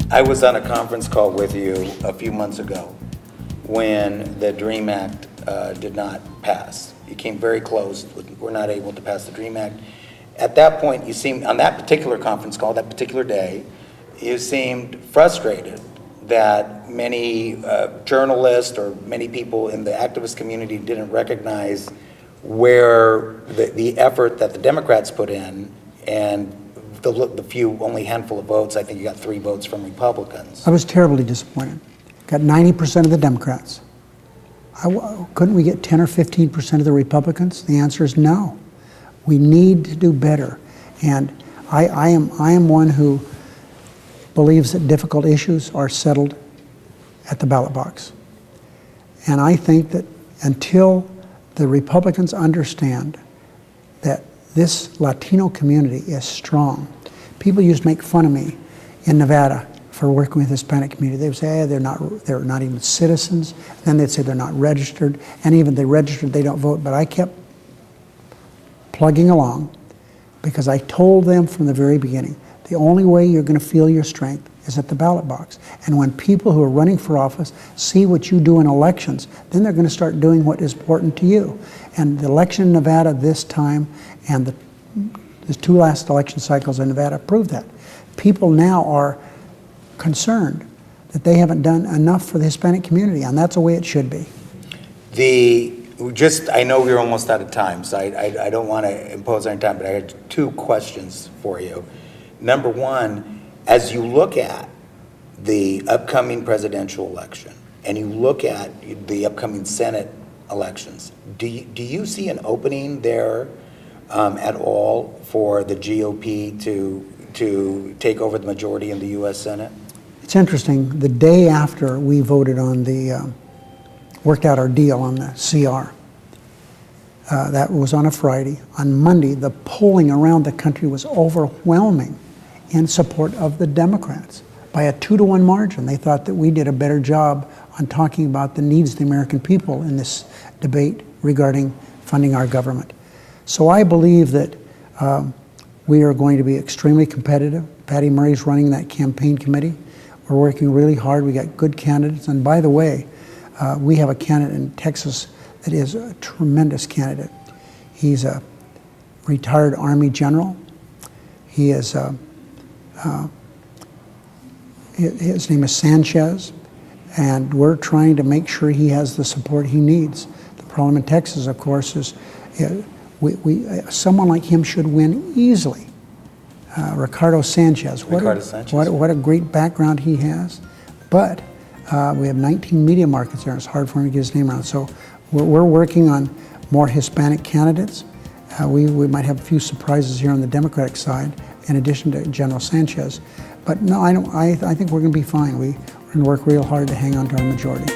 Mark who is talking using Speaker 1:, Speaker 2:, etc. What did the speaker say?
Speaker 1: I was on a conference call with you a few months ago when the DREAM Act did not pass. You came very close. We're not able to pass the DREAM Act. At that point, you seemed, on that particular conference call, that particular day, you seemed frustrated that many journalists or many people in the activist community didn't recognize where the effort that the Democrats put in and the few, only handful of votes. I think you got 3 votes from Republicans.
Speaker 2: I was terribly disappointed. Got 90% of the Democrats. Couldn't we get 10 or 15% of the Republicans? The answer is no. We need to do better. And I am one who believes that difficult issues are settled at the ballot box. And I think that until the Republicans understand that this Latino community is strong. People used to make fun of me in Nevada for working with the Hispanic community. They would say, hey, they're not even citizens. Then they'd say they're not registered. And even they registered, they don't vote. But I kept plugging along because I told them from the very beginning, the only way you're going to feel your strength is at the ballot box. And when people who are running for office see what you do in elections, then they're going to start doing what is important to you. And the election in Nevada this time and the 2 last election cycles in Nevada proved that. People now are concerned that they haven't done enough for the Hispanic community, and that's the way it should be.
Speaker 1: I know we're almost out of time, so I don't want to impose any time, but I had 2 questions for you. Number one, as you look at the upcoming presidential election and you look at the upcoming Senate elections, do you see an opening there at all for the GOP to take over the majority in the U.S. Senate?
Speaker 2: It's interesting. The day after we voted on worked out our deal on the CR, that was on a Friday. On Monday, the polling around the country was overwhelming in support of the Democrats by a 2-to-1 margin. They thought that we did a better job on talking about the needs of the American people in this debate regarding funding our government. So I believe that we are going to be extremely competitive. Patty Murray's running that campaign committee. We're working really hard. We got good candidates. And by the way, we have a candidate in Texas that is a tremendous candidate. He's a retired Army general. He is his name is Sanchez, and we're trying to make sure he has the support he needs. The problem in Texas, of course, is someone like him should win easily. Ricardo Sanchez. What a great background he has. But we have 19 media markets there. It's hard for him to get his name around. So we're working on more Hispanic candidates. We might have a few surprises here on the Democratic side, in addition to General Sanchez. But no, I think we're going to be fine. We're going to work real hard to hang on to our majority.